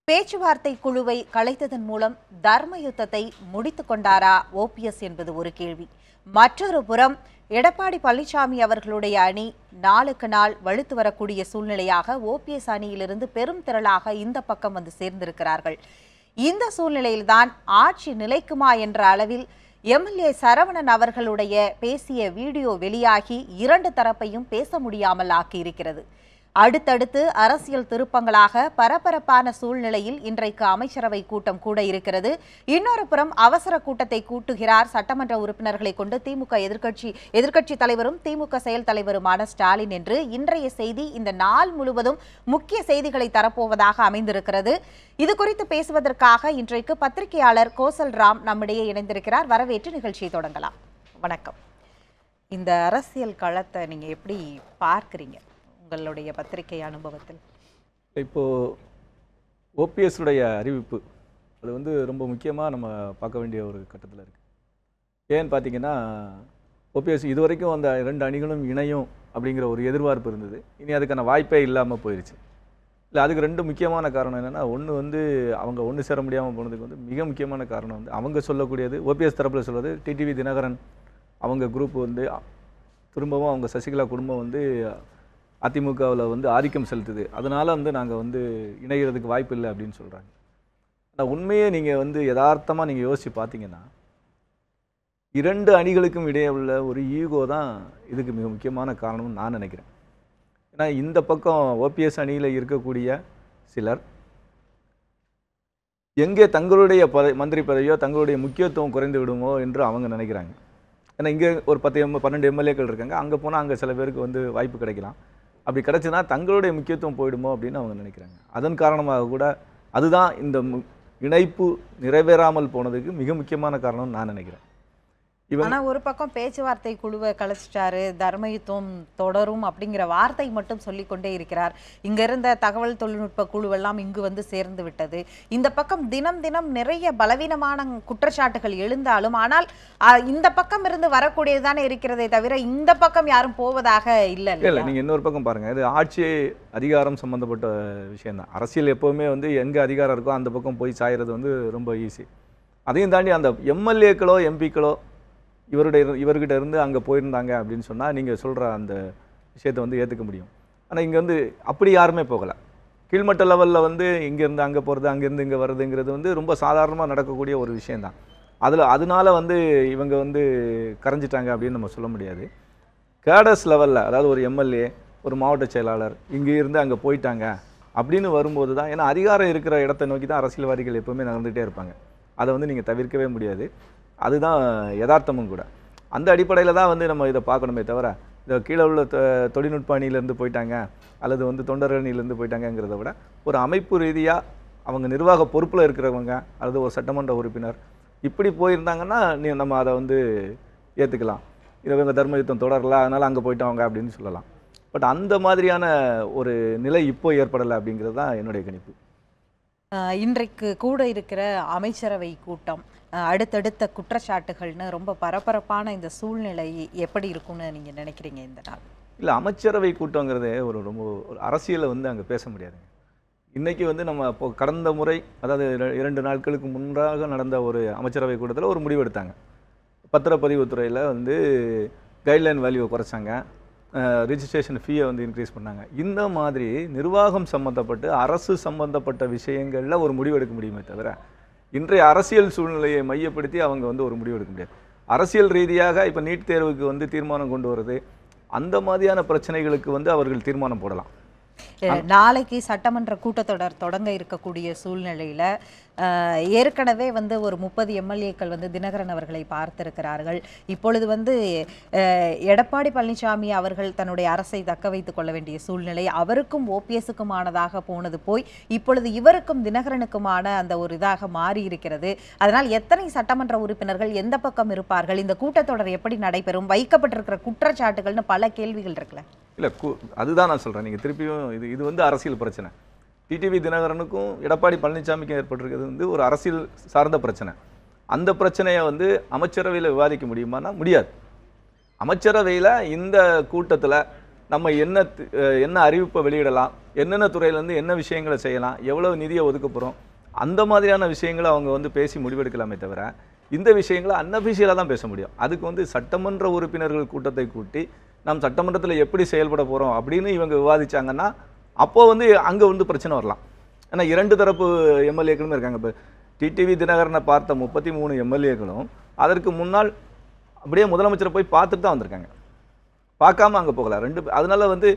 பேச்சுவார்த்தை குழுவை கலைத்ததன் மூலம் தர்ம யுத்தத்தை முடித்துக் கொண்டாரா ஓபிஎஸ் என்பது ஒரு கேள்வி. மற்றொரு புறம் எடப்பாடி பழனிசாமி அவர்களுடைய அணி நாளுக்கு நாள் வலுத்து வரக்கூடிய சூழ்நிலையாக ஓபிஎஸ் அணியிலிருந்து பெரும் திரளாக இந்த பக்கம் வந்து சேர்ந்திருக்கிறார்கள். இந்த சூழ்நிலையில்தான் ஆட்சி நிலைக்குமா என்ற அளவில் எம்எல்ஏ சரவணன் அவர்களுடைய பேசிய வீடியோ வெளியாகி இரண்டு தரப்பையும் பேச முடியாமல் ஆக்கியிருக்கிறது. அடுத்தடுத்து அரசியல் திருப்பங்களாக பரபரப்பான சூழ்நிலையில் இன்றைக்கு அமைச்சரவை கூட்டம் கூட இருக்கிறது. இன்னொரு புறம் அவசர கூட்டத்தை கூட்டுகிறார் சட்டமன்ற உறுப்பினர்களை கொண்டு திமுக எதிர்க்கட்சி தலைவரும் திமுக செயல் தலைவருமான ஸ்டாலின் என்று இன்றைய செய்தி இந்த நாள் முழுவதும் முக்கிய செய்திகளை தரப்போவதாக அமைந்திருக்கிறது. இது குறித்து பேசுவதற்காக இன்றைக்கு பத்திரிகையாளர் கோசல் ராம் நம்மிடையே இணைந்திருக்கிறார். வரவேற்று நிகழ்ச்சியை தொடங்கலாம். வணக்கம். இந்த அரசியல் களத்தை நீங்க எப்படி பார்க்கிறீங்க உங்களுடைய பத்திரிகை அனுபவத்தில்? இப்போது ஓபிஎஸ் உடைய அறிவிப்பு அது ரொம்ப முக்கியமாக நம்ம பார்க்க வேண்டிய ஒரு கட்டத்தில் இருக்குது. ஏன்னு பார்த்தீங்கன்னா, ஓபிஎஸ் இதுவரைக்கும் அந்த ரெண்டு அணிகளும் இணையும் அப்படிங்கிற ஒரு எதிர்பார்ப்பு இருந்தது. இனி அதுக்கான வாய்ப்பே இல்லாமல் போயிடுச்சு. இல்லை, அதுக்கு ரெண்டு முக்கியமான காரணம் என்னென்னா, ஒன்று அவங்க ஒன்று சேர முடியாமல் போனதுக்கு மிக முக்கியமான காரணம் அவங்க சொல்லக்கூடியது, ஓபிஎஸ் தரப்பில் சொல்வது, டிடிவி தினகரன் அவங்க குரூப் திரும்பவும் அவங்க சசிகலா குடும்பம் அதிமுகவில் ஆதிக்கம் செலுத்துது, அதனால் நாங்கள் இணைகிறதுக்கு வாய்ப்பு இல்லை அப்படின்னு சொல்கிறாங்க. ஆனால் உண்மையே நீங்கள் யதார்த்தமாக நீங்கள் யோசித்து பார்த்தீங்கன்னா, இரண்டு அணிகளுக்கும் இடையே உள்ள ஒரு ஈகோ தான் இதுக்கு மிக முக்கியமான காரணம்னு நான் நினைக்கிறேன். ஏன்னா இந்த பக்கம் ஓபிஎஸ் அணியில் இருக்கக்கூடிய சிலர் எங்கே தங்களுடைய மந்திரி பதவியோ தங்களுடைய முக்கியத்துவம் குறைந்து விடுமோ என்று அவங்க நினைக்கிறாங்க. ஏன்னா இங்கே ஒரு 12 எம்எல்ஏக்கள் இருக்காங்க, அங்கே போனால் அங்கே சில பேருக்கு வாய்ப்பு கிடைக்கலாம். அப்படி கிடச்சுன்னா தங்களுடைய முக்கியத்துவம் போயிடுமோ அப்படின்னு அவங்க நினைக்கிறாங்க. அதன் காரணமாக கூட அதுதான் இந்த இணைப்பு நிறைவேறாமல் போனதுக்கு மிக முக்கியமான காரணம்னு நான் நினைக்கிறேன். ஆனா ஒரு பக்கம் பேச்சுவார்த்தை குழுவை கலைச்சிட்டாரு, தர்மயுத்தம் தொடரும் அப்படிங்கிற வார்த்தை மட்டும் சொல்லிக்கொண்டே இருக்கிறார். இங்க இருந்த தகவல் தொழில்நுட்ப குழுவெல்லாம் இங்கு சேர்ந்து விட்டது. இந்த பக்கம் தினம் தினம் நிறைய பலவீனமான குற்றச்சாட்டுகள் எழுந்தாலும் ஆனால் இந்த பக்கம் இருந்து வரக்கூடியதுதானே இருக்கிறதே தவிர இந்த பக்கம் யாரும் போவதாக இல்லை. நீங்க இன்னொரு பக்கம் பாருங்க, இது ஆட்சி அதிகாரம் சம்பந்தப்பட்ட விஷயம் தான். அரசியல் எப்பவுமே எங்க அதிகாரம் இருக்கோ அந்த பக்கம் போய் சாயறது ரொம்ப ஈஸி. அதையும் தாண்டி அந்த எம்எல்ஏக்களோ எம்பிக்களோ இவர்கிட்ட இருந்து அங்கே போயிருந்தாங்க அப்படின்னு சொன்னால் நீங்கள் சொல்கிற அந்த விஷயத்தை ஏற்றுக்க முடியும். ஆனால் இங்கே அப்படி யாருமே போகலை. கீழ்மட்ட லெவலில் இங்கேருந்து அங்கே போகிறது, அங்கேருந்து இங்கே வர்றதுங்கிறது ரொம்ப சாதாரணமாக நடக்கக்கூடிய ஒரு விஷயந்தான். அதனால இவங்க கரைஞ்சிட்டாங்க அப்படின்னு நம்ம சொல்ல முடியாது. கேடர்ஸ் லெவலில், அதாவது ஒரு எம்எல்ஏ, ஒரு மாவட்ட செயலாளர் இங்கே இருந்து அங்கே போயிட்டாங்க அப்படின்னு வரும்போது தான், ஏன்னா அதிகாரம் இருக்கிற இடத்தை நோக்கி தான் அரசியல்வாதிகள் எப்போவுமே நகர்ந்துகிட்டே இருப்பாங்க. அதை நீங்கள் தவிர்க்கவே முடியாது. அதுதான் யதார்த்தமும் கூட. அந்த அடிப்படையில் தான் நம்ம இதை பார்க்கணுமே தவிர, இதை கீழே உள்ள தொழில்நுட்ப அணியிலேருந்து போயிட்டாங்க அல்லது தொண்டர்கள் அணியிலேருந்து போயிட்டாங்கிறத விட, ஒரு அமைப்பு ரீதியாக அவங்க நிர்வாக பொறுப்பில் இருக்கிறவங்க அல்லது ஒரு சட்டமன்ற உறுப்பினர் இப்படி போயிருந்தாங்கன்னா நம்ம அதை ஏற்றுக்கலாம். இவங்க தர்ம யுத்தம் தொடரல, அதனால் அங்கே போயிட்டவங்க அப்படின்னு சொல்லலாம். பட் அந்த மாதிரியான ஒரு நிலை இப்போ ஏற்படலை அப்படிங்கிறது தான் என்னுடைய கணிப்பு. இன்றைக்கு கூட இருக்கிற அமைச்சரவை கூட்டம், அடுத்தடுத்த குற்றச்சாட்டுகள்னு ரொம்ப பரபரப்பான இந்த சூழ்நிலை எப்படி இருக்கும்னு நீங்க நினைக்கிறீங்க இந்த நாள்? இல்லை, அமைச்சரவை கூட்டங்கிறதே ரொம்ப ஒரு அரசியலை அங்கே பேச முடியாதுங்க. இன்றைக்கி நம்ம இப்போ கடந்த முறை, அதாவது 2 நாட்களுக்கு முன்பாக நடந்த ஒரு அமைச்சரவை கூட்டத்தில் ஒரு முடிவு எடுத்தாங்க. பத்திரப்பதிவுத்துறையில் கைட்லைன் வேல்யூவை குறைச்சாங்க, ரிஜிஸ்ட்ரேஷன் ஃபீயை இன்க்ரீஸ் பண்ணாங்க. இந்த மாதிரி நிர்வாகம் சம்மந்தப்பட்டு அரசு சம்பந்தப்பட்ட விஷயங்களில் ஒரு முடிவு எடுக்க முடியுமே தவிர, இன்றைய அரசியல் சூழ்நிலையை மையப்படுத்தி அவங்க ஒரு முடிவு எடுக்க முடியாது. அரசியல் ரீதியாக இப்போ நீட் தேர்வுக்கு தீர்மானம் கொண்டு வருது, அந்த மாதிரியான பிரச்சனைகளுக்கு அவர்கள் தீர்மானம் போடலாம். நாளைக்கு சட்டமன்ற கூட்டத்தொடர் தொடங்க இருக்கக்கூடிய சூழ்நிலையில ஏற்கனவே ஒரு 30 எம்எல்ஏக்கள் தினகரன் அவர்களை பார்த்திருக்கிறார்கள். இப்பொழுது எடப்பாடி பழனிசாமி அவர்கள் தன்னுடைய அரசை தக்க வைத்துக் கொள்ள வேண்டிய சூழ்நிலை, அவருக்கும் ஓபிஎஸ்க்குமானதாக போனது போய் இப்பொழுது இவருக்கும் தினகரனுக்குமான அந்த ஒரு இதாக மாறி இருக்கிறது. அதனால் எத்தனை சட்டமன்ற உறுப்பினர்கள் எந்த பக்கம் இருப்பார்கள், இந்த கூட்டத்தொடர் எப்படி நடைபெறும், வைக்கப்பட்டிருக்கிற குற்றச்சாட்டுகள்னு பல கேள்விகள் இருக்குல்ல. இல்லை, அதுதான் நான் சொல்கிறேன். நீங்கள் திருப்பியும் இது அரசியல் பிரச்சனை. டிடிவி தினகரனுக்கும் எடப்பாடி பழனிசாமிக்கும் ஏற்பட்டிருக்கிறது ஒரு அரசியல் சார்ந்த பிரச்சனை. அந்த பிரச்சனையை அமைச்சரவையில் விவாதிக்க முடியுமானா முடியாது. அமைச்சரவையில் இந்த கூட்டத்தில் நம்ம என்ன அறிவிப்பை வெளியிடலாம், என்னென்ன துறையிலேருந்து என்ன விஷயங்களை செய்யலாம், எவ்வளவு நிதியை ஒதுக்க போகிறோம், அந்த மாதிரியான விஷயங்களை அவங்க வந்து பேசி முடிவெடுக்கலாமே தவிர இந்த விஷயங்களை அன்அஃபிஷியலாக தான் பேச முடியும். அதுக்கு வந்து சட்டமன்ற உறுப்பினர்கள் கூட்டத்தை கூட்டி நாம் சட்டமன்றத்தில் எப்படி செயல்பட போகிறோம் அப்படின்னு இவங்க விவாதிச்சாங்கன்னா அப்போது வந்து அங்கே வந்து பிரச்சனை வரலாம். ஏன்னா 2 தரப்பு எம்எல்ஏக்களும் இருக்காங்க. இப்போ டிடிவி தினகரனை பார்த்த 33 எம்எல்ஏக்களும் அதற்கு முன்னால் அப்படியே முதலமைச்சரை போய் பார்த்துட்டு தான் வந்திருக்காங்க. பார்க்காம அங்கே போகலாம் 2. அதனால வந்து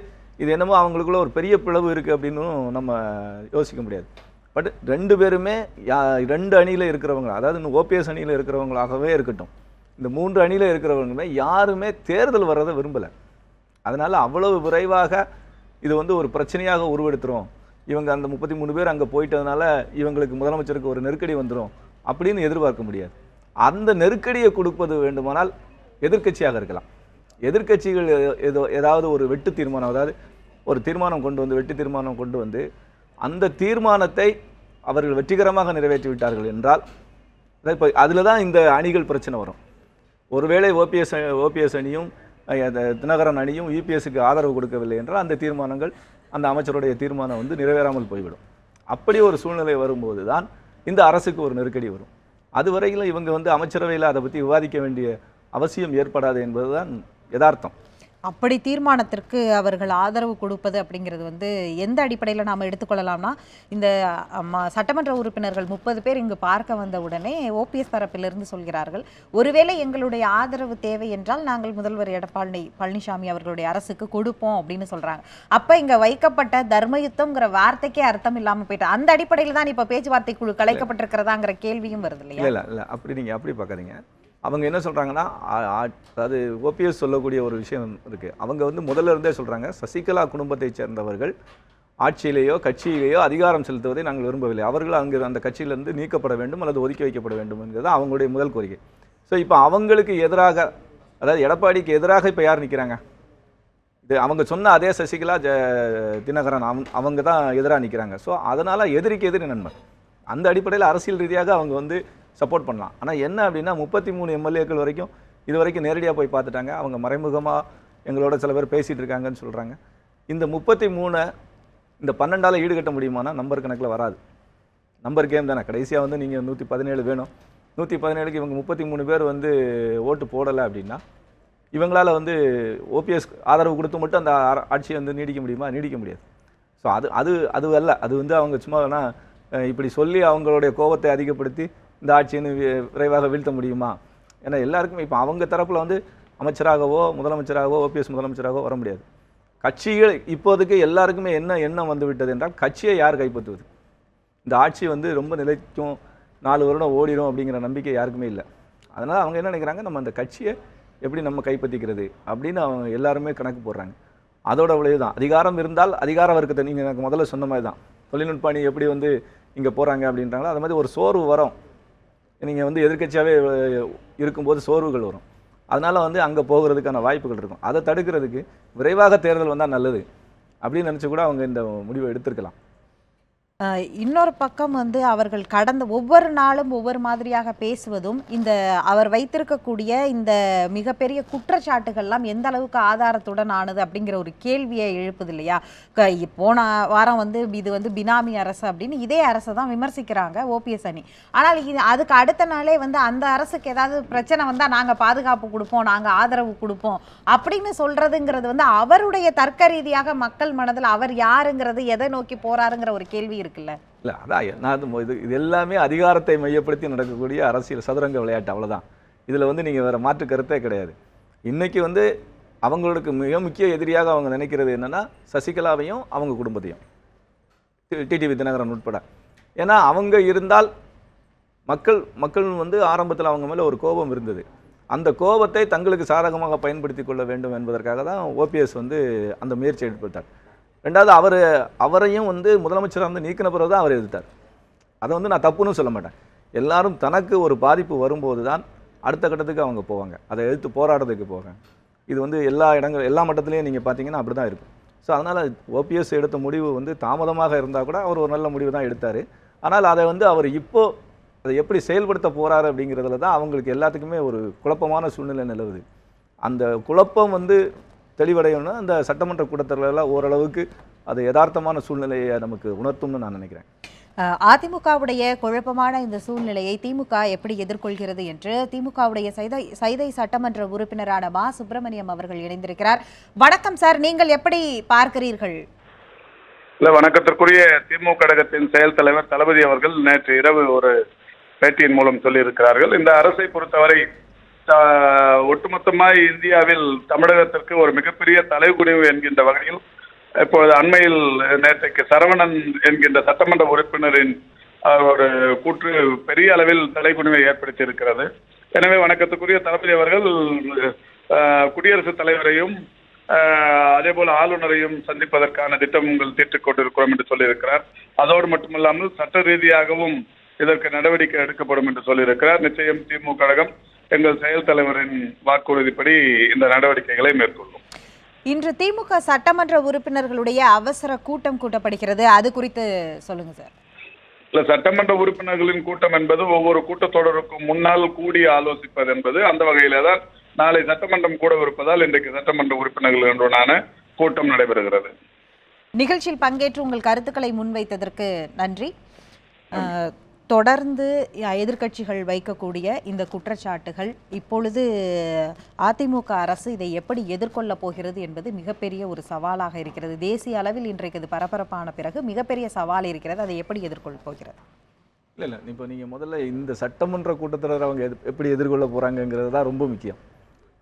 இது என்னமோ அவங்களுக்குள்ள ஒரு பெரிய பிளவு இருக்குது அப்படின்னு நம்ம யோசிக்க முடியாது. பட் 2 பேருமே 2 அணியில் இருக்கிறவங்க, அதாவது ஓபிஎஸ் அணியில் இருக்கிறவங்களாகவே இருக்கட்டும், இந்த 3 அணியில் இருக்கிறவங்களுமே யாருமே தேர்தல் வர்றதை விரும்பலை. அதனால் அவ்வளவு விரைவாக இது வந்து ஒரு பிரச்சனையாக உருவெடுத்துரும், இவங்க அந்த 33 பேர் அங்கே போயிட்டதுனால இவங்களுக்கு முதலமைச்சருக்கு ஒரு நெருக்கடி வந்துடும் அப்படின்னு எதிர்பார்க்க முடியாது. அந்த நெருக்கடியை கொடுப்பது வேண்டுமானால் எதிர்க்கட்சியாக இருக்கலாம். எதிர்க்கட்சிகள் ஏதாவது ஒரு வெட்டு தீர்மானம், அதாவது ஒரு தீர்மானம் கொண்டு வந்து வெட்டு தீர்மானம் கொண்டு வந்து அந்த தீர்மானத்தை அவர்கள் வெற்றிகரமாக நிறைவேற்றி விட்டார்கள் என்றால் இப்போ அதில் தான் இந்த அணிகள் பிரச்சனை வரும். ஒருவேளை ஓபிஎஸ் அணியும் தினகரன் அணியும் இபிஎஸ்க்கு ஆதரவு கொடுக்கவில்லை என்றால் அந்த தீர்மானங்கள், அந்த அமைச்சருடைய தீர்மானம் வந்து நிறைவேறாமல் போய்விடும். அப்படி ஒரு சூழ்நிலை வரும்போது தான் இந்த அரசுக்கு ஒரு நெருக்கடி வரும். அதுவரையிலும் இவங்க வந்து அமைச்சரவையில் அதை பற்றி விவாதிக்க வேண்டிய அவசியம் ஏற்படாது என்பதுதான் யதார்த்தம். அப்படி தீர்மானத்திற்கு அவர்கள் ஆதரவு கொடுப்பது அப்படிங்கிறது வந்து எந்த அடிப்படையில் நாம் எடுத்துக்கொள்ளலாம்னா, இந்த சட்டமன்ற உறுப்பினர்கள் 30 பேர் இங்கு பார்க்க வந்த உடனே ஓபிஎஸ் தரப்பிலிருந்து சொல்கிறார்கள், ஒருவேளை எங்களுடைய ஆதரவு தேவை என்றால் நாங்கள் முதல்வர் எடப்பாடி பழனிசாமி அவர்களுடைய அரசுக்கு கொடுப்போம் அப்படின்னு சொல்றாங்க. அப்ப இங்க வைக்கப்பட்ட தர்மயுத்தம்ங்கிற வார்த்தைக்கே அர்த்தம் இல்லாம போயிட்டு அந்த அடிப்படையில் தான் இப்ப பேச்சுவார்த்தை குழு கலைக்கப்பட்டிருக்கிறதாங்கிற கேள்வியும் வருது இல்லையா? இல்ல அப்படி நீங்க அப்படி பார்க்காதீங்க. அவங்க என்ன சொல்கிறாங்கன்னா, அதாவது ஓபிஎஸ் சொல்லக்கூடிய ஒரு விஷயம் இருக்குது. அவங்க வந்து முதல்ல இருந்தே சொல்கிறாங்க, சசிகலா குடும்பத்தைச் சேர்ந்தவர்கள் ஆட்சியிலேயோ கட்சியிலேயோ அதிகாரம் செலுத்துவதை நாங்கள் விரும்பவில்லை, அவர்கள் அங்கு அந்த கட்சியிலிருந்து நீக்கப்பட வேண்டும் அல்லது ஒதுக்கி வைக்கப்பட வேண்டும் என்கிறது அவங்களுடைய முதல் கோரிக்கை. ஸோ இப்போ அவங்களுக்கு எதிராக, அதாவது எடப்பாடிக்கு எதிராக இப்போ யார் நிற்கிறாங்க? இது அவங்க சொன்ன அதே சசிகலா தினகரன் அவங்க தான் எதிராக நிற்கிறாங்க. ஸோ அதனால் எதிரிக்கு எதிரி நண்பர். அந்த அடிப்படையில் அரசியல் ரீதியாக அவங்க வந்து சப்போர்ட் பண்ணலாம். ஆனால் என்ன அப்படின்னா 33 எம்எல்ஏக்கள் வரைக்கும் இது வரைக்கும் நேரடியாக போய் பார்த்துட்டாங்க. அவங்க மறைமுகமாக எங்களோட சில பேர் பேசிகிட்டு இருக்காங்கன்னு சொல்கிறாங்க. இந்த 33 இந்த 12ஆல் ஈடுகட்ட முடியுமானா நம்பர் கணக்கில் வராது. நம்பர் கேம் தானே. கடைசியாக வந்து நீங்கள் 117 வேணும். 117க்கு இவங்க 33 பேர் வந்து ஓட்டு போடலை அப்படின்னா இவங்களால் வந்து ஓபிஎஸ் ஆதரவு கொடுத்து மட்டும் அந்த ஆட்சியை வந்து நீடிக்க முடியுமா? நீடிக்க முடியாது. ஸோ அது அல்ல. அது வந்து அவங்க சும்மா வேணால் இப்படி சொல்லி அவங்களுடைய கோபத்தை அதிகப்படுத்தி இந்த ஆட்சின்னு விரைவாக வீழ்த்த முடியுமா? ஏன்னா எல்லாருக்குமே இப்போ அவங்க தரப்பில் வந்து அமைச்சராகவோ முதலமைச்சராகவோ ஓபிஎஸ் முதலமைச்சராகவோ வர முடியாது. கட்சிகள் இப்போதைக்கு எல்லாருக்குமே என்ன எண்ணம் வந்து விட்டது என்றால், கட்சியை யார் கைப்பற்றுவது, இந்த ஆட்சி வந்து ரொம்ப நிலைக்கும் 4 வருடம் ஓடிடும் அப்படிங்கிற நம்பிக்கை யாருக்குமே இல்லை. அதனால் அவங்க என்ன நினைக்கிறாங்க, நம்ம அந்த கட்சியை எப்படி நம்ம கைப்பற்றிக்கிறது அப்படின்னு அவங்க எல்லாருமே கணக்கு போடுறாங்க. அதோட விளைவு தான் அதிகாரம் இருந்தால் அதிகார வர்க்கத்தை, நீங்கள் எனக்கு முதல்ல சொன்ன மாதிரி தான் தொழில்நுட்ப அணி எப்படி வந்து இங்கே போகிறாங்க அப்படின்றாங்களோ அது மாதிரி ஒரு சோர்வு வரும். நீங்கள் வந்து எதிர்க்கட்சியாகவே இருக்கும்போது சோர்வுகள் வரும். அதனால் வந்து அங்கே போகிறதுக்கான வாய்ப்புகள் இருக்கும். அதை தடுக்கிறதுக்கு விரைவாக தேர்தல் வந்தால் நல்லது அப்படின்னு நினச்சி கூட அவங்க இந்த முடிவை எடுத்திருக்கலாம். இன்னொரு பக்கம் வந்து அவர்கள் கடந்த ஒவ்வொரு நாளும் ஒவ்வொரு மாதிரியாக பேசுவதும், இந்த அவர் வைத்திருக்கக்கூடிய இந்த மிகப்பெரிய குற்றச்சாட்டுகள்லாம் எந்த அளவுக்கு ஆதாரத்துடன் ஆனது அப்படிங்கிற ஒரு கேள்வியை எழுப்புது இல்லையா? போன வாரம் வந்து இது வந்து பினாமி அரசு அப்படின்னு இதே அரசை தான் விமர்சிக்கிறாங்க ஓபிஎஸ் அணி. ஆனால் அதுக்கு அடுத்த நாளே வந்து அந்த அரசுக்கு ஏதாவது பிரச்சனை வந்தால் நாங்கள் பாதுகாப்பு கொடுப்போம், நாங்கள் ஆதரவு கொடுப்போம் அப்படின்னு சொல்றதுங்கிறது வந்து அவருடைய தர்க்க ரீதியாக மக்கள் மனதில் அவர் யாருங்கிறது, எதை நோக்கி போறாருங்கிற ஒரு கேள்வி இருக்குல்ல? இல்லை, அதான் நான் இது எல்லாமே அதிகாரத்தை மையப்படுத்தி நடக்கக்கூடிய அரசியல் சதுரங்க விளையாட்டு, அவ்வளோதான். இதில் வந்து நீங்கள் வேறு மாற்று கருத்தே கிடையாது. இன்றைக்கி வந்து அவங்களுக்கு மிக முக்கிய எதிரியாக அவங்க நினைக்கிறது என்னென்னா சசிகலாவையும் அவங்க குடும்பத்தையும், டிடிவி தினகரன் உட்பட. ஏன்னா அவங்க இருந்தால் மக்கள் வந்து ஆரம்பத்தில் அவங்க மேலே ஒரு கோபம் இருந்தது. அந்த கோபத்தை தங்களுக்கு சாதகமாக பயன்படுத்தி கொள்ள வேண்டும் என்பதற்காக தான் ஓபிஎஸ் வந்து அந்த முயற்சி எடுத்தார். ரெண்டாவது அவரையும் வந்து முதலமைச்சராக வந்து நீக்கின பிறகு தான் அவர் எதிர்த்தார். அதை வந்து நான் தப்புன்னு சொல்ல மாட்டேன். எல்லாரும் தனக்கு ஒரு பாதிப்பு வரும்போது தான் அடுத்த கட்டத்துக்கு அவங்க போவாங்க, அதை எதிர்த்து போராடுறதுக்கு போவாங்க. இது வந்து எல்லா மட்டத்துலேயும் நீங்கள் பார்த்தீங்கன்னா அப்படி தான் இருக்கும். ஸோ அதனால் ஓபிஎஸ் எடுத்த முடிவு வந்து தாமதமாக இருந்தால் கூட அவர் ஒரு நல்ல முடிவு தான் எடுத்தார். ஆனால் அதை வந்து அவர் அதை எப்படி செயல்படுத்த போகிறாரு அப்படிங்கிறதுல தான் அவங்களுக்கு எல்லாத்துக்குமே ஒரு குழப்பமான சூழ்நிலை நிலவுது. அந்த குழப்பம் வந்து தெளிவடையணும்னா அந்த சட்டமன்ற கூட்டத்தொடரில் ஓரளவுக்கு அது யதார்த்தமான சூழ்நிலையை நமக்கு உணர்த்தும்னு நான் நினைக்கிறேன். அதிமுகவுடைய குழப்பமான இந்த சூழ்நிலையை திமுக எப்படி எதிர்கொள்கிறது என்று திமுகவுடைய சைதை சட்டமன்ற உறுப்பினரான மா சுப்பிரமணியம் அவர்கள் இணைந்திருக்கிறார். வணக்கம் சார், நீங்கள் எப்படி பார்க்கிறீர்கள்? வணக்கத்திற்குரிய திமுக கழகத்தின் செயல் தலைவர் தளபதி அவர்கள் நேற்று இரவு ஒரு பேட்டியின் மூலம் சொல்லியிருக்கிறார்கள். இந்த அரசை பொறுத்தவரை ஒட்டுமொத்தமாய் இந்தியாவில் தமிழகத்திற்கு ஒரு மிகப்பெரிய தலைகுனிவு என்கின்ற வகையில் இப்பொழுது அண்மையில் நேற்றைக்கு சரவணன் என்கின்ற சட்டமன்ற உறுப்பினரின் ஒரு கூற்று பெரிய அளவில் தலைகுனிவை ஏற்படுத்தி இருக்கிறது. எனவே வணக்கத்துக்குரிய தளபதி அவர்கள் குடியரசுத் தலைவரையும் அதேபோல ஆளுநரையும் சந்திப்பதற்கான திட்டங்கள் தீர்த்துக் கொண்டிருக்கிறோம் என்று சொல்லியிருக்கிறார். அதோடு மட்டுமல்லாமல் சட்ட ரீதியாகவும் இதற்கு நடவடிக்கை எடுக்கப்படும் என்று சொல்லியிருக்கிறார். நிச்சயம் திமுக கழகம் எங்கள் செயல் தலைவரின் வாக்குறுதிப்படி இந்த நடவடிக்கைகளை மேற்கொள்ளும். இன்று திமுக சட்டமன்ற உறுப்பினர்களுடைய அவசர கூட்டம் கூட்டப்படுகிறது, அது குறித்து சொல்லுங்க சார். இல்ல, சட்டமன்ற உறுப்பினர்களின் கூட்டம் என்பது ஒவ்வொரு கூட்டத்தொடருக்கும் முன்னால் கூடி ஆலோசிப்பது என்பது அந்த வகையில தான் நாளை சட்டமன்றம் கூடவிருப்பதால் இன்றைக்கு சட்டமன்ற உறுப்பினர்களுடனான கூட்டம் நடைபெறுகிறது. நிகழ்ச்சியில் பங்கேற்று உங்கள் கருத்துக்களை முன்வைத்ததற்கு நன்றி. தொடர்ந்து எதிர்க்கட்சிகள் வைக்கக்கூடிய இந்த குற்றச்சாட்டுகள் இப்பொழுது அதிமுக அரசு இதை எப்படி எதிர்கொள்ளப் போகிறது என்பது மிகப்பெரிய ஒரு சவாலாக இருக்கிறது. தேசிய அளவில் இன்றைக்கு இது பரபரப்பான பிறகு மிகப்பெரிய சவால் இருக்கிறது. அதை எப்படி எதிர்கொள்ள போகிறது? இல்லை, இப்போ நீங்கள் முதல்ல இந்த சட்டமன்ற கூட்டத்தொடர் அவங்க எப்படி எதிர்கொள்ள போகிறாங்கங்கிறது தான் ரொம்ப முக்கியம்.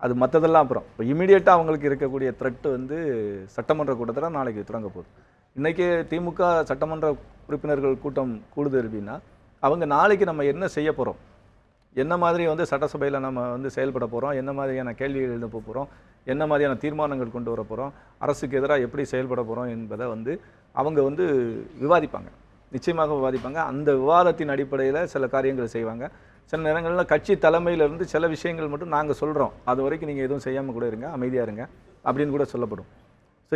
அது மற்றதெல்லாம் அப்புறம். இப்போ இமீடியட்டாக அவங்களுக்கு இருக்கக்கூடிய த்ரெட்டு வந்து சட்டமன்ற கூட்டத்தொடர் நாளைக்கு தொடங்க போகுது. இன்றைக்கி திமுக சட்டமன்ற உறுப்பினர்கள் கூட்டம் கூடுது அப்படின்னா அவங்க நாளைக்கு நம்ம என்ன செய்ய போகிறோம், என்ன மாதிரி வந்து சட்டசபையில் நம்ம வந்து செயல்பட போகிறோம், என்ன மாதிரியான கேள்விகள் எழுத போகிறோம், என்ன மாதிரியான தீர்மானங்கள் கொண்டு வர போகிறோம், அரசுக்கு எதிராக எப்படி செயல்பட போகிறோம் என்பதை வந்து அவங்க வந்து விவாதிப்பாங்க, நிச்சயமாக விவாதிப்பாங்க. அந்த விவாதத்தின் அடிப்படையில் சில காரியங்களை செய்வாங்க. சில நேரங்களில் கட்சி தலைமையிலிருந்து சில விஷயங்கள் மட்டும் நாங்கள் சொல்கிறோம், அது வரைக்கும் நீங்கள் எதுவும் செய்யாமல் கூட இருங்க, அமைதியாக இருங்க அப்படின்னு கூட சொல்லப்படும். ஸோ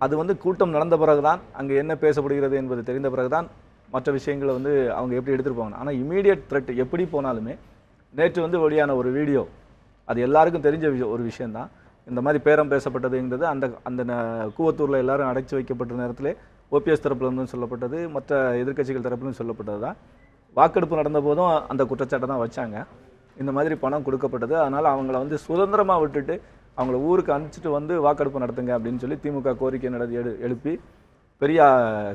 அது வந்து கூட்டம் நடந்த பிறகு தான் அங்கே என்ன பேசப்படுகிறது என்பது தெரிந்த பிறகு தான் மற்ற விஷயங்களை வந்து அவங்க எப்படி எடுத்துகிட்டு ஆனால் இமீடியட் த்ரெட் எப்படி போனாலுமே நேற்று வந்து வெளியான ஒரு வீடியோ அது எல்லாருக்கும் தெரிஞ்ச ஒரு விஷயந்தான். இந்த மாதிரி பேரம் பேசப்பட்டதுங்கிறது அந்த கூவத்தூரில் எல்லாரும் அடைச்சி வைக்கப்பட்ட நேரத்திலே ஓபிஎஸ் தரப்புலேருந்து சொல்லப்பட்டது, மற்ற எதிர்க்கட்சிகள் தரப்புலேருந்து சொல்லப்பட்டது தான். வாக்கெடுப்பு நடந்த போதும் அந்த குற்றச்சாட்டை தான் வச்சாங்க. இந்த மாதிரி பணம் கொடுக்கப்பட்டது, அதனால் அவங்கள வந்து சுதந்திரமாக விட்டுட்டு அவங்கள ஊருக்கு அனுப்பிச்சிட்டு வந்து வாக்கெடுப்பு நடத்துங்க அப்படின்னு சொல்லி திமுக கோரிக்கை எழுப்பி பெரிய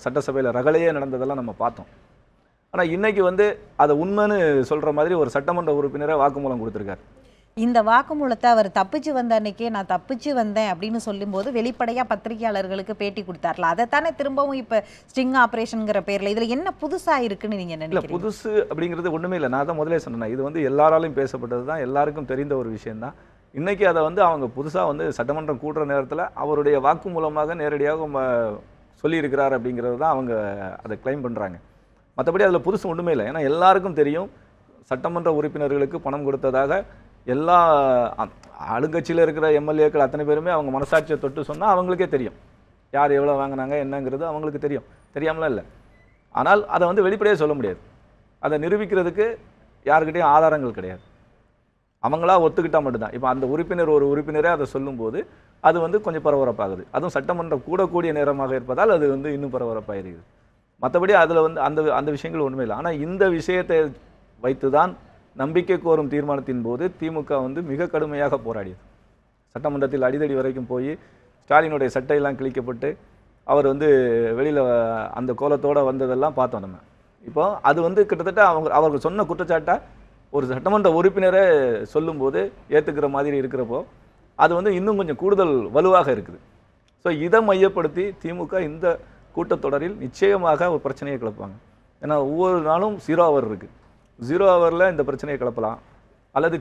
சட்டசபையில் ரகலையே நடந்ததெல்லாம் நம்ம பார்த்தோம். ஆனால் இன்னைக்கு வந்து அதை உண்மைன்னு சொல்கிற மாதிரி ஒரு சட்டமன்ற உறுப்பினரை வாக்குமூலம் கொடுத்துருக்காரு. இந்த வாக்குமூலத்தை அவர் தப்பிச்சு வந்த அன்னைக்கே நான் தப்பிச்சு வந்தேன் அப்படின்னு சொல்லும்போது வெளிப்படையாக பத்திரிகையாளர்களுக்கு பேட்டி கொடுத்தார்ல, அதை தானே திரும்பவும் இப்போ ஸ்டிங் ஆப்ரேஷனுங்கிற பேரில் இதில் என்ன புதுசாக இருக்குன்னு நீங்கள் நினைக்கிறீங்க? புதுசு அப்படிங்கிறது ஒன்றுமே இல்லை. நான் தான் முதலே சொன்னேன், இது வந்து எல்லாராலையும் பேசப்பட்டது தான், எல்லாருக்கும் தெரிந்த ஒரு விஷயந்தான். இன்றைக்கி அதை வந்து அவங்க புதுசாக வந்து சட்டமன்றம் கூடுற நேரத்தில் அவருடைய வாக்கு மூலமாக நேரடியாக சொல்லியிருக்கிறார் அப்படிங்கிறது தான் அவங்க அதை கிளைம் பண்ணுறாங்க. மற்றபடி அதில் புதுசு ஒன்றுமே இல்லை. ஏன்னா எல்லாருக்கும் தெரியும் சட்டமன்ற உறுப்பினர்களுக்கு பணம் கொடுத்ததாக எல்லா ஆளுங்கட்சியில் இருக்கிற எம்எல்ஏக்கள் அத்தனை பேருமே அவங்க மனசாட்சியை தொட்டு சொன்னால் அவங்களுக்கே தெரியும் யார் எவ்வளோ வாங்கினாங்க என்னங்கிறது அவங்களுக்கு தெரியும், தெரியாமலாம் இல்லை. ஆனால் அதை வந்து வெளிப்படையாக சொல்ல முடியாது. அதை நிரூபிக்கிறதுக்கு யாருக்கிட்டையும் ஆதாரங்கள் கிடையாது. அவங்களா ஒத்துக்கிட்டால் மட்டும்தான். இப்போ அந்த ஒரு உறுப்பினரே அதை சொல்லும்போது அது வந்து கொஞ்சம் பரபரப்பாகுது. அதுவும் சட்டமன்றம் கூடக்கூடிய நேரமாக இருப்பதால் அது வந்து இன்னும் பரபரப்பாயிருக்குது. மற்றபடி அதில் வந்து அந்த விஷயங்கள் ஒன்றுமே இல்லை. ஆனால் இந்த விஷயத்தை வைத்து தான் நம்பிக்கை கோரும் தீர்மானத்தின் போது திமுக வந்து மிக கடுமையாக போராடியது. சட்டமன்றத்தில் அடிதடி வரைக்கும் போய் ஸ்டாலினுடைய சட்டையெல்லாம் கிழிக்கப்பட்டு அவர் வந்து வெளியில் அந்த கோலத்தோடு வந்ததெல்லாம் பார்த்தோம் நம்ம. இப்போ அது வந்து கிட்டத்தட்ட அவர்கள் சொன்ன குற்றச்சாட்டை ஒரு சட்டமன்ற உறுப்பினரை சொல்லும்போது ஏற்றுக்கிற மாதிரி இருக்கிறப்போ அது வந்து இன்னும் கொஞ்சம் கூடுதல் வலுவாக இருக்குது. ஸோ இதை மையப்படுத்தி திமுக இந்த கூட்டத்தொடரில் நிச்சயமாக ஒரு பிரச்சனையை கிளப்பாங்க. ஏன்னா ஒவ்வொரு நாளும் 0 ஹவர் இருக்குது. 0 ஹவரில் இந்த பிரச்சனையை கிளப்பலாம், அல்லது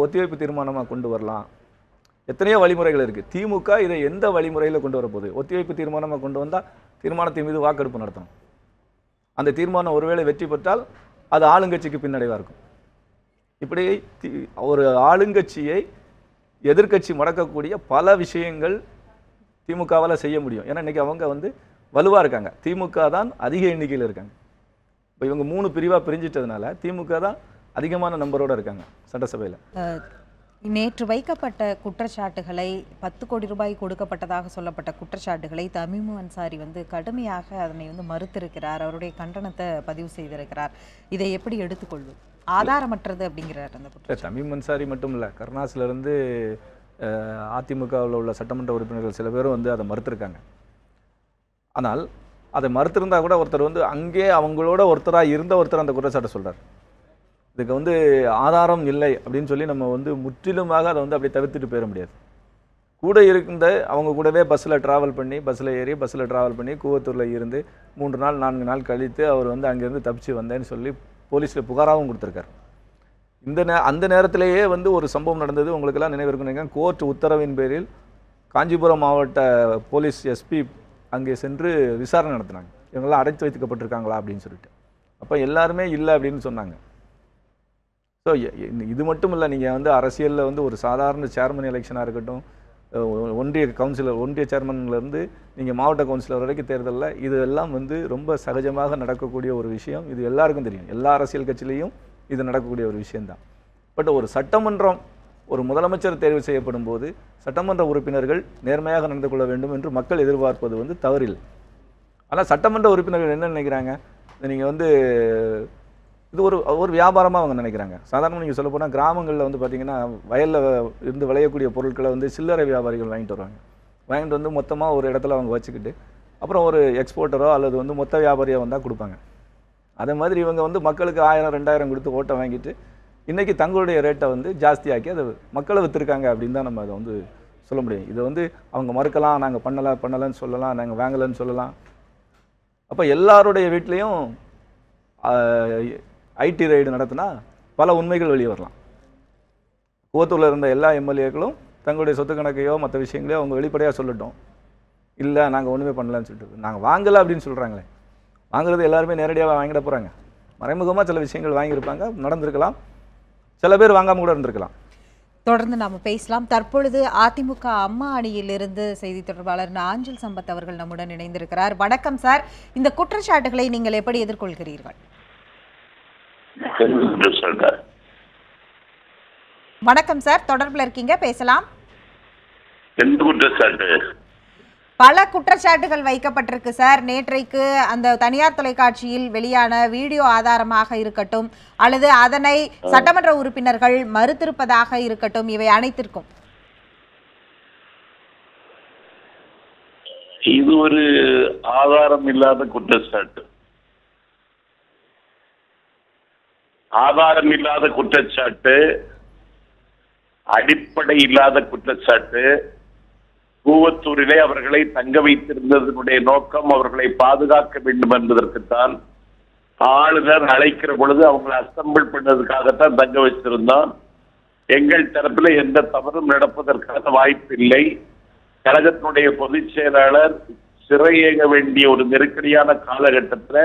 ஒத்திவைப்பு தீர்மானமாக கொண்டு வரலாம். எத்தனையோ வழிமுறைகள் இருக்குது. திமுக இதை எந்த வழிமுறையில் கொண்டு வரப்போகுது? ஒத்திவைப்பு தீர்மானமாக கொண்டு வந்தால் தீர்மானத்தின் மீது வாக்கெடுப்பு நடத்தணும். அந்த தீர்மானம் ஒருவேளை வெற்றி பெற்றால் அது ஆளுங்கட்சிக்கு பின்னடைவாக இருக்கும். இப்படி ஒரு ஆளுங்கட்சியை எதிர்க்கட்சி முடக்கக்கூடிய பல விஷயங்கள் திமுகவால் செய்ய முடியும். ஏன்னா இன்றைக்கி அவங்க வந்து வலுவாக இருக்காங்க. திமுக தான் அதிக எண்ணிக்கையில் இருக்காங்க. இப்போ இவங்க 3 பிரிவாக பிரிஞ்சிட்டதுனால திமுக தான் அதிகமான நம்பரோடு இருக்காங்க சட்டசபையில். நேற்று வைக்கப்பட்ட குற்றச்சாட்டுகளை 10 கோடி ரூபாய் கொடுக்கப்பட்டதாக சொல்லப்பட்ட குற்றச்சாட்டுகளை தமீம் அன்சாரி கடுமையாக அதனை மறுத்திருக்கிறார். அவருடைய கண்டனத்தை பதிவு செய்திருக்கிறார். இதை எப்படி எடுத்துக்கொள்வது? ஆதாரமற்றது அப்படிங்கிறார் அந்த குற்றம். தமீம் அன்சாரி மட்டும் இல்லை, கருணாசிலிருந்து அதிமுகவில் உள்ள சட்டமன்ற உறுப்பினர்கள் சில பேரும் அதை மறுத்திருக்காங்க. ஆனால் அதை மறுத்திருந்தா கூட ஒருத்தர் அங்கே அவங்களோட ஒருத்தராக இருந்த ஒருத்தர் அந்த குற்றச்சாட்டை சொல்கிறார். இதுக்கு ஆதாரம் இல்லை அப்படின்னு சொல்லி நம்ம முற்றிலுமாக அதை அப்படியே தவிர்த்துட்டு போயிட முடியாது. கூட இருந்த அவங்க கூடவே பஸ்ஸில் ட்ராவல் பண்ணி பஸ்ஸில் ட்ராவல் பண்ணி கூவத்தூரில் இருந்து 3 நாள் 4 நாள் கழித்து அவர் அங்கேருந்து தப்பிச்சு வந்தேன்னு சொல்லி போலீஸில் புகாராகவும் கொடுத்துருக்காரு. அந்த நேரத்திலேயே ஒரு சம்பவம் நடந்தது, உங்களுக்கெல்லாம் நினைவிருக்கும். கோர்ட் உத்தரவின் பேரில் காஞ்சிபுரம் மாவட்ட போலீஸ் எஸ்பி அங்கே சென்று விசாரணை நடத்தினாங்க. இவங்கெல்லாம் அடைத்து வைக்கப்பட்டிருக்காங்களா அப்படின்னு சொல்லிட்டு. அப்போ எல்லாருமே இல்லை அப்படின்னு சொன்னாங்க. ஸோ இது மட்டும் இல்லை, நீங்கள் அரசியலில் ஒரு சாதாரண சேர்மன் எலெக்ஷனாக இருக்கட்டும், ஒன்றிய கவுன்சிலர், ஒன்றிய சேர்மன்லேருந்து நீங்கள் மாவட்ட கவுன்சிலர் வரைக்கும் தேர்தலில் இதெல்லாம் ரொம்ப சகஜமாக நடக்கக்கூடிய ஒரு விஷயம். இது எல்லாருக்கும் தெரியும், எல்லா அரசியல் கட்சியிலையும் இது நடக்கக்கூடிய ஒரு விஷயந்தான். பட் ஒரு சட்டமன்றம், ஒரு முதலமைச்சர் தேர்வு செய்யப்படும் போது சட்டமன்ற உறுப்பினர்கள் நேர்மையாக நடந்து கொள்ள வேண்டும் என்று மக்கள் எதிர்பார்ப்பது தவறில்லை. ஆனால் சட்டமன்ற உறுப்பினர்கள் என்ன நினைக்கிறாங்க, நீங்கள் இது ஒரு வியாபாரமாக அவங்க நினைக்கிறாங்க. சாதாரணமாக நீங்கள் சொல்ல போனால் கிராமங்களில் பார்த்தீங்கன்னா வயலில் இருந்து விளையக்கூடிய பொருட்களை சில்லறை வியாபாரிகள் வாங்கிட்டு வருவாங்க. வாங்கிட்டு மொத்தமாக ஒரு இடத்துல அவங்க வச்சுக்கிட்டு அப்புறம் ஒரு எக்ஸ்போர்ட்டரோ அல்லது மொத்த வியாபாரியோ வந்தால் கொடுப்பாங்க. அதே மாதிரி இவங்க மக்களுக்கு 1000 2000 கொடுத்து ஓட்டை வாங்கிட்டு இன்றைக்கி தங்களுடைய ரேட்டை ஜாஸ்தியாக்கி அதை மக்களை விற்றுருக்காங்க அப்படின்னு தான் நம்ம அதை சொல்ல முடியும். இதை அவங்க மறுக்கலாம், நாங்கள் பண்ணலைன்னு சொல்லலாம், நாங்கள் வாங்கலைன்னு சொல்லலாம். அப்போ எல்லாருடைய வீட்லேயும் ஐடி ரைடு நடத்தினா பல உண்மைகள் வெளியே வரலாம். கூவத்தூரில் இருந்த எல்லா எம்எல்ஏக்களும் தங்களுடைய சொத்து கணக்கையோ மற்ற விஷயங்களையோ அவங்க வெளிப்படையாக சொல்லட்டும், இல்லை நாங்கள் ஒன்றுமே பண்ணலன்னு சொல்லிட்டு. நாங்கள் வாங்கலை அப்படின்னு சொல்கிறாங்களே, வாங்குறது எல்லாருமே நேரடியாக வாங்கிட போகிறாங்க. மறைமுகமாக சில விஷயங்கள் வாங்கியிருப்பாங்க, நடந்திருக்கலாம். சில பேர் வாங்காமல் கூட இருந்திருக்கலாம். தொடர்ந்து நாம் பேசலாம். தற்பொழுது அதிமுக அம்மா அணியிலிருந்து செய்தி தொடர்பாளர் ஆஞ்சல் சம்பத் அவர்கள் நம்முடன் இணைந்திருக்கிறார். வணக்கம் சார். இந்த குற்றச்சாட்டுகளை நீங்கள் எப்படி எதிர்கொள்கிறீர்கள்? வணக்கம் சார், தொடர்பில் இருக்கீங்க, பேசலாம். பல குற்றச்சாட்டுகள் வைக்கப்பட்டிருக்கு சார். நேற்றைக்கு அந்த தனியார் தொலைக்காட்சியில் வெளியான வீடியோ ஆதாரமாக இருக்கட்டும் அல்லது அதனை சட்டமன்ற உறுப்பினர்கள் மறுத்திருப்பதாக இருக்கட்டும், இவை அனைத்திற்கும் இது ஒரு ஆதாரம் இல்லாத குற்றச்சாட்டு. ஆதாரம் இல்லாத குற்றச்சாட்டு, அடிப்படை இல்லாத குற்றச்சாட்டு. கூவத்தூரிலே அவர்களை தங்க வைத்திருந்ததனுடைய நோக்கம் அவர்களை பாதுகாக்க வேண்டும் என்பதற்குத்தான். ஆளுநர் அழைக்கிற பொழுது அவங்களை அசம்பிள் பண்ணதுக்காகத்தான் தங்க வச்சிருந்தோம். எங்கள் தரப்பில் எந்த தவறும் நடப்பதற்கான வாய்ப்பில்லை. கழகத்தினுடைய பொதுச் செயலாளர் சிறையேக வேண்டிய ஒரு நெருக்கடியான காலகட்டத்தில்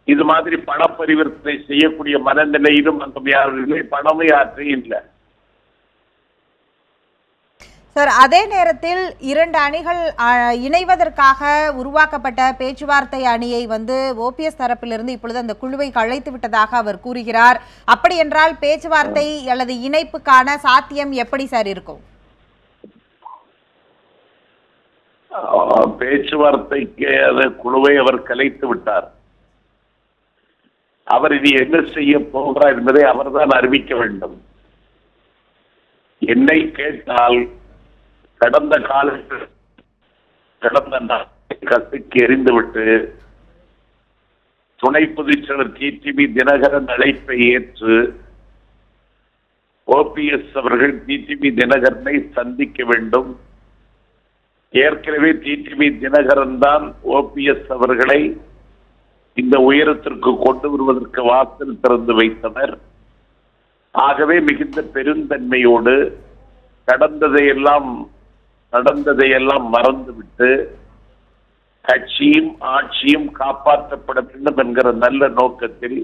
இது மாதிரி பண பரிவர்த்தனை செய்யக்கூடிய மனநிலையிலும் அந்த யாருமே பணமே யாற்றையும் இல்லை சார். அதே நேரத்தில் 2 அணிகள் இணைவதற்காக உருவாக்கப்பட்ட பேச்சுவார்த்தை அணியை ஓபிஎஸ் தரப்பிலிருந்து இப்பொழுது அந்த குழுவை கலைத்து விட்டதாக அவர் கூறுகிறார். அப்படி என்றால் பேச்சுவார்த்தை அல்லது இணைப்புக்கான சாத்தியம் எப்படி சார் இருக்கும்? பேச்சுவார்த்தைக்கு அந்த குழுவை அவர் கலைத்து விட்டார். அவர் இது என்ன செய்ய போகிறார் என்பதை அவர்தான் அறிவிக்க வேண்டும். என்னை கேட்டால் கடந்த காலத்தில் கத்துக்கு எறிந்துவிட்டு துணை பொதுச்செயலர் டிடிவி தினகரன் அழைப்பை ஏற்று ஓபிஎஸ் அவர்கள் டிடிவி தினகரனை சந்திக்க வேண்டும். ஏற்கனவே டிடிவி தினகரன் தான் ஓபிஎஸ் அவர்களை இந்த உயரத்திற்கு கொண்டு வருவதற்கு வாசல் திறந்து வைத்தனர். ஆகவே மிகுந்த பெருந்தன்மையோடு நடந்ததையெல்லாம் மறந்துவிட்டு கட்சியும் ஆட்சியும் காப்பாற்றப்பட வேண்டும் என்கிற நல்ல நோக்கத்தில்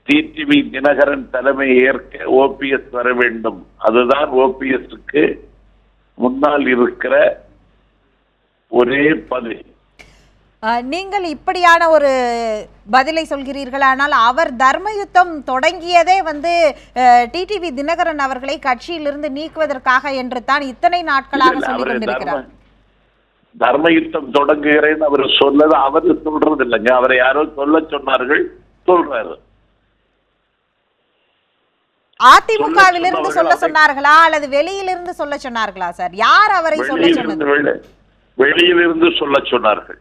டிடிவி தினகரன் தலைமை ஏற்க ஓபிஎஸ் வர வேண்டும். அதுதான் ஓபிஎஸ்க்கு முன்னால் இருக்கிற ஒரே பதவி. நீங்கள் இப்படியான ஒரு பதிலை சொல்கிறீர்கள். ஆனால் அவர் தர்மயுத்தம் தொடங்கியதே வந்து டிடிவி தினகரன் அவர்களை கட்சியிலிருந்து நீக்குவதற்காக என்று தான் இத்தனை நாட்களாக சொல்லிக் கொண்டிருக்கிறார். தர்மயுத்தம் தொடங்குகிறேன்னு அவர் சொல்லது அவரு சொல்றது இல்லைங்க, அவரை யாரோ சொல்ல சொன்னார்கள், சொல்றாரு. அதிமுகவிலிருந்து சொல்ல சொன்னார்களா அல்லது வெளியிலிருந்து சொல்ல சொன்னார்களா சார்? யார் அவரை சொல்ல சொன்னது? வெளியிலிருந்து சொல்ல சொன்னார்கள்.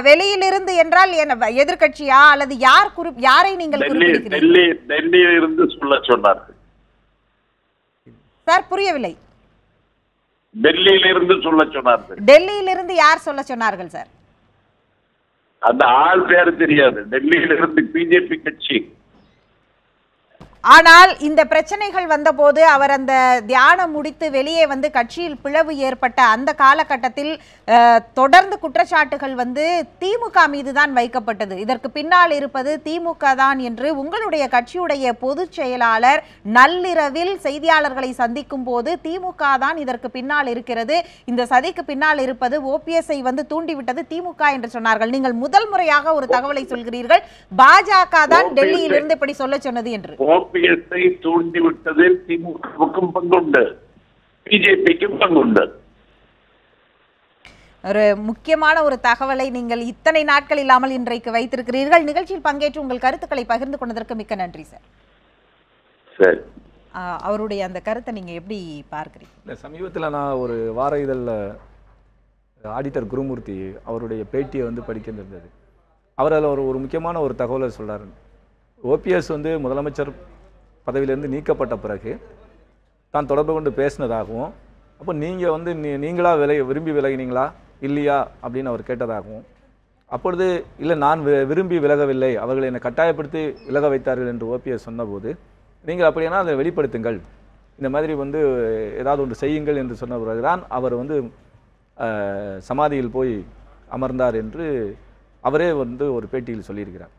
வெளியிலிருந்து என்றால் எதிர்கட்சியா அல்லது யாரை நீங்கள் குறிப்பிடுகிறீர்கள்? டெல்லியிலிருந்து சொல்ல சொன்னார்கள் சார். புரியவில்லை. டெல்லியிலிருந்து சொல்ல சொன்னார்கள். டெல்லியிலிருந்து யார் சொல்ல சொன்னார்கள் சார்? அந்த ஆள் பேர் தெரியாது. டெல்லியிலிருந்து பிஜேபி கட்சி. ஆனால் இந்த பிரச்சனைகள் வந்தபோது அவர் அந்த தியானம் முடித்து வெளியே வந்து கட்சியில் பிளவு ஏற்பட்ட அந்த காலகட்டத்தில் தொடர்ந்து குற்றச்சாட்டுகள் வந்து திமுக மீது தான் வைக்கப்பட்டது. இதற்கு பின்னால் இருப்பது திமுக தான் என்று உங்களுடைய கட்சியுடைய பொதுச் செயலாளர் நள்ளிரவில் செய்தியாளர்களை சந்திக்கும் போது திமுக தான் இதற்கு பின்னால் இருக்கிறது, இந்த சதிக்கு பின்னால் இருப்பது ஓபிஎஸ்ஐ வந்து தூண்டிவிட்டது திமுக என்று சொன்னார்கள். நீங்கள் முதல் முறையாக ஒரு தகவலை சொல்கிறீர்கள், பாஜக தான் டெல்லியிலிருந்து இப்படி சொல்ல சொன்னது என்று. ஓபிஎஸ்ஐ தூண்டிவிட்டதில் திமுகவுக்கும் பங்குண்டு, பிஜேபிக்கும் பங்குண்டு. ஒரு முக்கியமான ஒரு தகவலை நீங்கள் இத்தனை நாட்கள் இல்லாமல் இன்றைக்கு வைத்திருக்கிறீர்கள். நிகழ்ச்சியில் பங்கேற்று உங்கள் கருத்துக்களை பகிர்ந்து கொண்டதற்கு மிக்க நன்றி சார். சரி, அவருடைய அந்த கருத்தை நீங்க எப்படி பார்க்கிறீங்க? இல்லை, சமீபத்தில் நான் ஒரு வார இதழில் ஆடிட்டர் குருமூர்த்தி அவருடைய பேட்டியை வந்து படிக்கின்றது. அவர் அதில் ஒரு முக்கியமான ஒரு தகவலை சொல்கிறார். ஓபிஎஸ் வந்து முதலமைச்சர் பதவியிலேருந்து நீக்கப்பட்ட பிறகு தான் தொடர்பு கொண்டு பேசினதாகவும், அப்போ நீங்கள் வந்து நீங்களா விரும்பி விலகினீங்களா இல்லையா அப்படின்னு அவர் கேட்டதாகவும், அப்பொழுது இல்லை நான் விரும்பி விலகவில்லை, அவர்கள் என்னை கட்டாயப்படுத்தி விலக வைத்தார்கள் என்று ஓபிஎஸ் சொன்னபோது, நீங்கள் அப்படின்னா அதை வெளிப்படுத்துங்கள், இந்த மாதிரி வந்து ஏதாவது ஒன்று செய்யுங்கள் என்று சொன்ன பிறகுதான் அவர் வந்து சமாதியில் போய் அமர்ந்தார் என்று அவரே வந்து ஒரு பேட்டியில் சொல்லியிருக்கிறார்.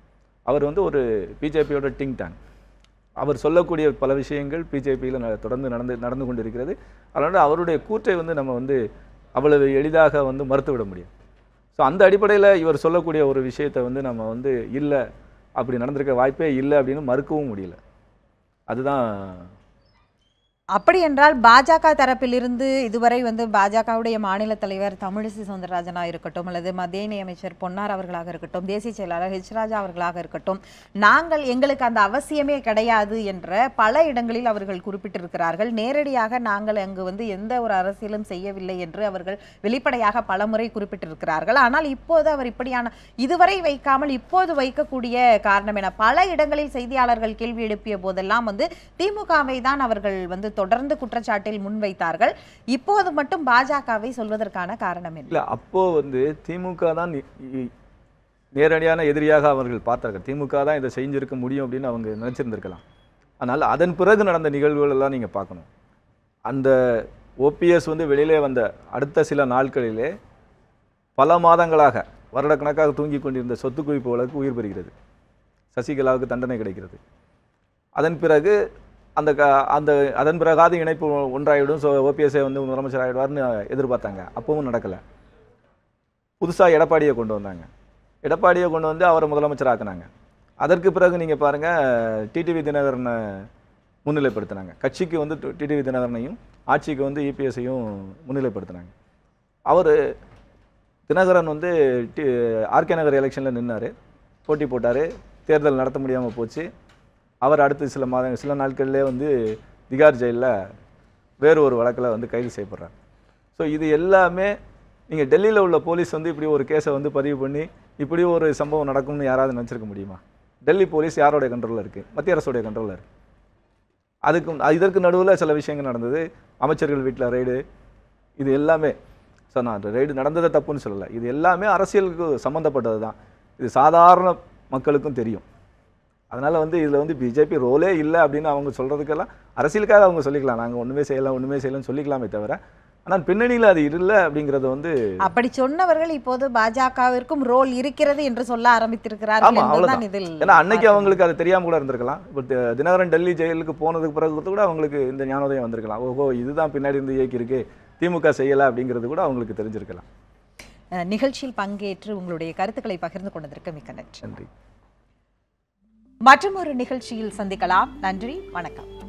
அவர் வந்து ஒரு பிஜேபியோட திங்க் டேங்க். அவர் சொல்லக்கூடிய பல விஷயங்கள் பிஜேபியில் தொடர்ந்து நடந்து கொண்டிருக்கிறது. அதனால் அவருடைய கூற்றை வந்து நம்ம வந்து அவ்வளவு எளிதாக வந்து மறுத்துவிட முடியும். ஸோ அந்த அடிப்படையில் இவர் சொல்லக்கூடிய ஒரு விஷயத்தை வந்து நம்ம வந்து இல்லை, அப்படி நடந்திருக்க வாய்ப்பே இல்லை அப்படின்னு மறுக்கவும் முடியல. அதுதான். அப்படி என்றால் பாஜக தரப்பிலிருந்து இதுவரை வந்து பாஜகவுடைய மாநில தலைவர் தமிழிசை சவுந்தரராஜனாக இருக்கட்டும், அல்லது மத்திய இணையமைச்சர் பொன்னார் அவர்களாக இருக்கட்டும், தேசிய செயலாளர் ஹெச் ராஜா அவர்களாக இருக்கட்டும், எங்களுக்கு அந்த அவசியமே கிடையாது என்ற பல இடங்களில் அவர்கள் குறிப்பிட்டிருக்கிறார்கள். நேரடியாக நாங்கள் அங்கு வந்து எந்த ஒரு அரசியலும் செய்யவில்லை என்று அவர்கள் வெளிப்படையாக பலமுறை குறிப்பிட்டிருக்கிறார்கள். ஆனால் இப்போது அவர் இப்படியான இதுவரை வைக்காமல் இப்போது வைக்கக்கூடிய காரணம் என பல இடங்களில் செய்தியாளர்கள் கேள்வி எழுப்பிய போதெல்லாம் வந்து திமுகவை தான் அவர்கள் வந்து தொடர்ந்து குற்றச்சாட்டில் முன்வைத்தார்கள். இப்போது மட்டும் பாஜகவை சொல்வதற்கான காரணம் என்ன? இல்லை, அப்போ வந்து திமுக தான் நேரடியான எதிரியாக அவர்கள் பார்த்தார்கள். திமுக தான் இதை செஞ்சிருக்க முடியும் அப்படின்னு அவங்க நினைச்சிருந்திருக்கலாம். ஆனால் அதன் பிறகு நடந்த நிகழ்வுகள் எல்லாம் நீங்க பார்க்கணும். அந்த ஓபிஎஸ் வந்து வெளியிலே வந்த அடுத்த சில நாட்களிலே பல மாதங்களாக வருடக்கணக்காக தூங்கி கொண்டிருந்த சொத்து குவிப்பு வழக்கு உயிர் பெறுகிறது. சசிகலாவுக்கு தண்டனை கிடைக்கிறது. அதன் பிறகு அதன் பிறகாவது இணைப்பு ஒன்றாயிடும், ஓபிஎஸ்ஐ வந்து முதலமைச்சர் ஆகிடுவார்னு எதிர்பார்த்தாங்க. அப்பவும் நடக்கலை. புதுசாக எடப்பாடியை கொண்டு வந்தாங்க. எடப்பாடியை கொண்டு வந்து அவரை முதலமைச்சர் ஆக்குனாங்க. அதற்கு பிறகு நீங்கள் பாருங்கள், டிடிவி தினகரனை முன்னிலைப்படுத்தினாங்க. கட்சிக்கு வந்து டிடிவி தினகரனையும் ஆட்சிக்கு வந்து இபிஎஸ்ஐயும் முன்னிலைப்படுத்தினாங்க. அவர் தினகரன் வந்து ஆர்கே நகர் எலெக்ஷனில் நின்னார், போட்டி போட்டார், தேர்தல் நடத்த முடியாமல் போச்சு. அவர் அடுத்து சில நாட்களிலே வந்து திகார் ஜெயிலில் வேறு ஒரு வழக்கில் வந்து கைது செய்யப்படுறார். ஸோ இது எல்லாமே நீங்கள் டெல்லியில் உள்ள போலீஸ் வந்து இப்படி ஒரு கேஸை வந்து பதிவு பண்ணி இப்படி ஒரு சம்பவம் நடக்கும்னு யாராவது நினச்சிருக்க முடியுமா? டெல்லி போலீஸ் யாரோடைய கண்ட்ரோலில் இருக்குது? மத்திய அரசுடைய கண்ட்ரோலில் இருக்குது. இதற்கு நடுவில் சில விஷயங்கள் நடந்தது. அமைச்சர்கள் வீட்டில் ரெய்டு, இது எல்லாமே. ஸோ நான் ரெய்டு நடந்ததை தப்புன்னு சொல்லலை, இது எல்லாமே அரசியலுக்கு சம்மந்தப்பட்டது தான். இது சாதாரண மக்களுக்கும் தெரியும். அதனால் வந்து இதில் வந்து பிஜேபி ரோலே இல்லை அப்படின்னு அவங்க சொல்கிறதுக்கெல்லாம் அரசியலுக்காக அவங்க சொல்லிக்கலாம், நாங்கள் ஒன்றுமே செய்யலைன்னு சொல்லிக்கலாமே தவிர, ஆனால் பின்னணியில் அது இல்லை அப்படிங்கிறது வந்து அப்படி சொன்னவர்கள் இப்போது பாஜகவிற்கும் ரோல் இருக்கிறது என்று சொல்ல ஆரம்பித்திருக்கிறார்கள். ஆமாம், அவ்வளோதான். ஏன்னா அன்னைக்கு அவங்களுக்கு அது தெரியாமல் கூட இருந்திருக்கலாம். இப்போ தினகரன் டெல்லி ஜெயிலுக்கு போனதுக்கு பிறகு கூட அவங்களுக்கு இந்த ஞானோதயம் வந்திருக்கலாம். ஓஹோ, இதுதான் பின்னாடி இருந்து இயக்கி இருக்கு, திமுக செய்யலை அப்படிங்கிறது கூட அவங்களுக்கு தெரிஞ்சிருக்கலாம். நிகழ்ச்சியில் பங்கேற்று உங்களுடைய கருத்துக்களை பகிர்ந்து கொண்டதற்கு மிக்க நன்றி. நன்றி. மற்றொரு நிகழ்ச்சியில் சந்திக்கலாம். நன்றி, வணக்கம்.